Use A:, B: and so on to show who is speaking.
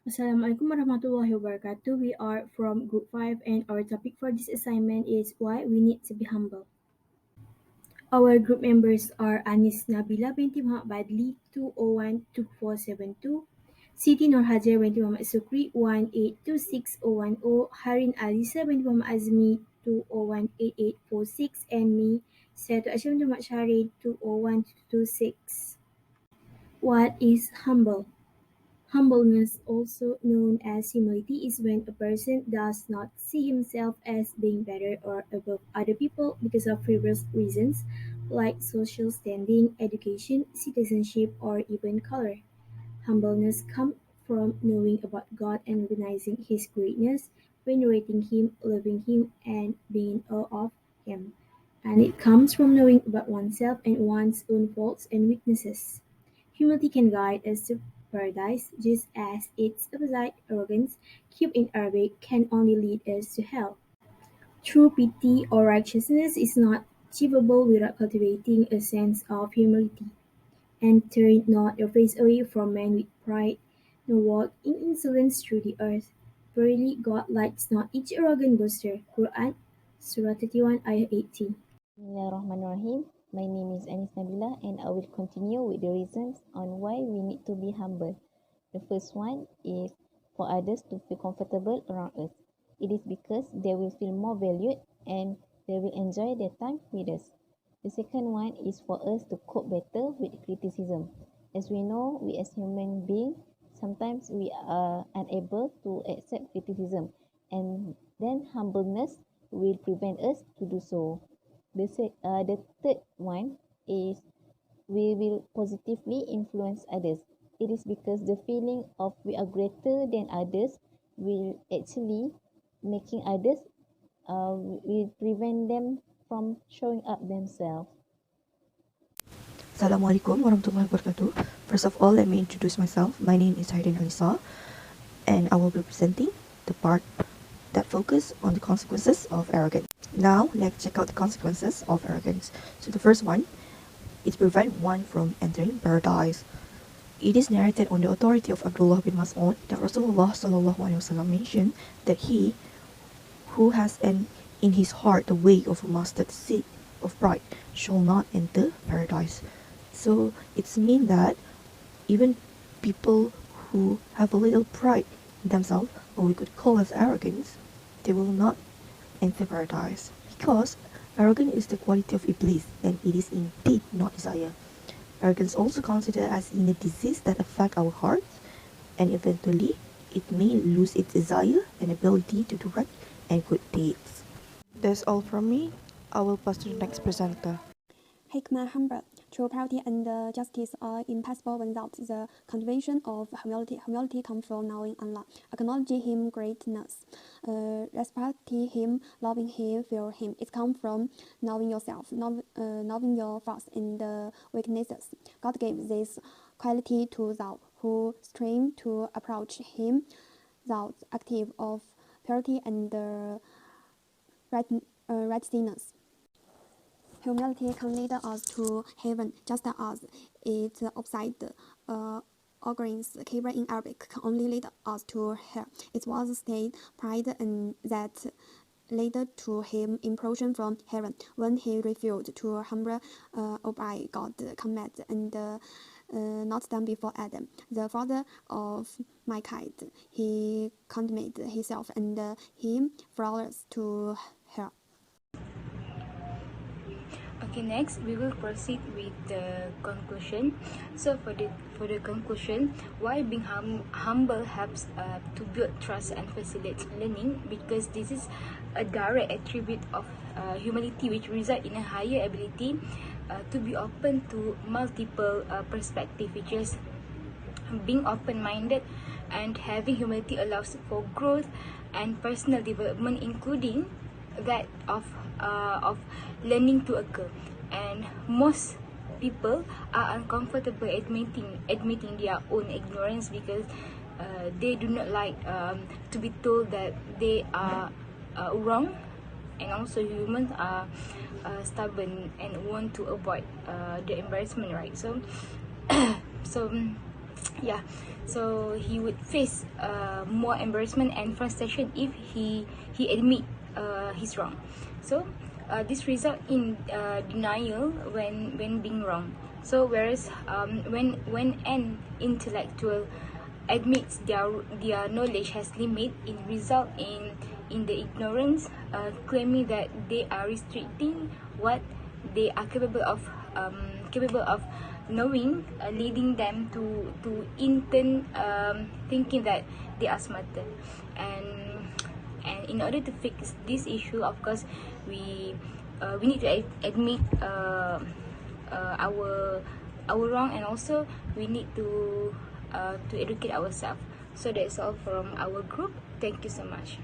A: Assalamualaikum warahmatullahi wabarakatuh. We are from Group 5 and our topic for this assignment is why we need to be humble. Our group members are Anis Nabila binti Muhammad Badli 2012472, Siti Nurhajar binti Muhammad Sukri 1826010, Harin Alisa binti Muhammad Azmi 2018846 and me Satu Aisyah binti Muhammad Syahrir 20126. What is humble? Humbleness, also known as humility, is when a person does not see himself as being better or above other people because of previous reasons like social standing, education, citizenship, or even color. Humbleness comes from knowing about God and recognizing His greatness, venerating Him, loving Him, and being in awe of Him. And it comes from knowing about oneself and one's own faults and weaknesses. Humility can guide us to paradise, just as its opposite, arrogance, cube in Arabic, can only lead us to hell. True piety or righteousness is not achievable without cultivating a sense of humility. And turn not your face away from men with pride, nor walk in insolence through the earth. Verily God likes not each arrogant boaster. Quran Surah 31 Ayah 18.
B: Bismillahirrahmanirrahim. My name is Anis Nabila and I will continue with the reasons on why we need to be humble. The first one is for others to feel comfortable around us. It is because they will feel more valued and they will enjoy their time with us. The second one is for us to cope better with criticism. As we know, we as human beings, sometimes we are unable to accept criticism, and then humbleness will prevent us to do so. The third one is we will positively influence others. It is because the feeling of we are greater than others will actually making others will prevent them from showing up themselves.
C: Assalamualaikum warahmatullahi wabarakatuh. First of all, let me introduce myself. My name is Harin Alisa, and I will be presenting the part that focus on the consequences of arrogance. Now, let's check out the consequences of arrogance. So the first one is prevent one from entering paradise. It is narrated on the authority of Abdullah bin Mas'ud that Rasulullah SAW mentioned that he who has in his heart the way of a mustard seed of pride shall not enter paradise. So it's mean that even people who have a little pride in themselves, or we could call as arrogance, they will not enter paradise, because arrogance is the quality of Iblis, and it is indeed not desire. Arrogance also considered as in a disease that affect our hearts, and eventually it may lose its desire and ability to do right and good deeds.
D: That's all from me. I will pass to the next presenter.
E: Hikmah humble. True piety and justice are impossible without the cultivation of humility. Humility comes from knowing Allah, acknowledging Him greatness, respecting Him, loving Him, fearing Him. It comes from knowing yourself, knowing your faults and weaknesses. God gave this quality to those who strive to approach Him, those active of purity and righteousness. Humility can lead us to heaven, just as its opposite, arrogance, kibr in Arabic, can only lead us to hell. It was state pride and that led to him implosion from heaven when he refused to humble obey God's command and not stand before Adam, the father of mankind. He condemned himself and him flawless to hell.
F: Okay, next we will proceed with the conclusion. So for the conclusion, why being humble helps to build trust and facilitate learning, because this is a direct attribute of humility, which result in a higher ability to be open to multiple perspectives, which is being open-minded, and having humility allows for growth and personal development, including that of learning to occur. And most people are uncomfortable admitting their own ignorance, because they do not like to be told that they are wrong, and also humans are stubborn and want to avoid the embarrassment, right? So so yeah, So he would face more embarrassment and frustration if he admit he's wrong. So this result in denial when being wrong. So whereas when an intellectual admits their knowledge has limit, it result in the ignorance, claiming that they are restricting what they are capable of knowing, leading them to in turn thinking that they are smarter. And in order to fix this issue, of course, we need to admit our wrong, and also we need to educate ourselves. So that's all from our group. Thank you so much.